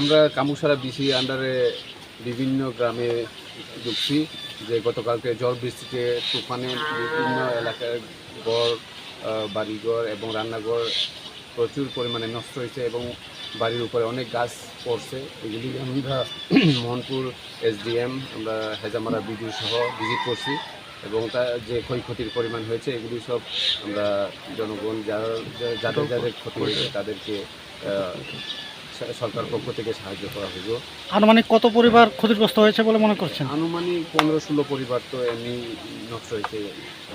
আমরা কামুকসারা বিসি আন্ডারে বিভিন্ন গ্রামে ঢুকছি যে গতকালকে ঝড় বৃষ্টিতে তুফানে বিভিন্ন এলাকার ঘর বাড়িঘর এবং রান্নাঘর প্রচুর পরিমাণে নষ্ট হয়েছে এবং বাড়ির উপরে অনেক গাছ পড়ছে। এগুলি আমরা মোহনপুর SDM আমরা হেজামারা বিডিও সহ ভিজিট করছি এবং তার যে ক্ষয়ক্ষতির পরিমাণ হয়েছে এগুলি সব আমরা জনগণ যাদের ক্ষতি হয়েছে তাদেরকে সরকার পক্ষ থেকে সাহায্য করা হইব। আনুমানিক কত পরিবার ক্ষতিগ্রস্ত হয়েছে বলে মনে করছেন? আনুমানিক 15-16 পরিবার তো এমনি নষ্ট হয়েছে।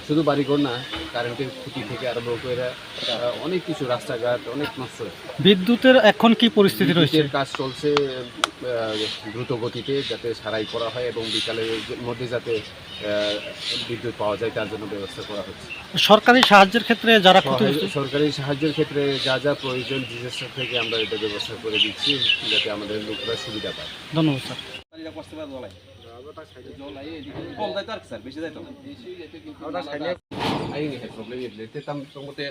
শুধু বাড়িঘর না, কারেন্টের খুঁটি থেকে আরম্ভ করে অনেক কিছু, রাস্তাঘাট অনেক নষ্ট হয়েছে। বিদ্যুতের এখন কি পরিস্থিতি রয়েছে? কাজ চলছে দ্রুত গতিতে, যাতে সারাই করা হয় এবং বিকালের মধ্যে যাতে বিদ্যুৎ পাওয়া যায় তার জন্য ব্যবস্থা করা হচ্ছে। সরকারি সাহায্যের ক্ষেত্রে যারা সরকারি সাহায্যের ক্ষেত্রে যা যা প্রয়োজন ডিজাস্টার থেকে আমরা এটা ব্যবস্থা করে দিচ্ছি যাতে আমাদের লোকরা সুবিধা পায়। ধন্যবাদ sir. Hay un problema, le estamos como te,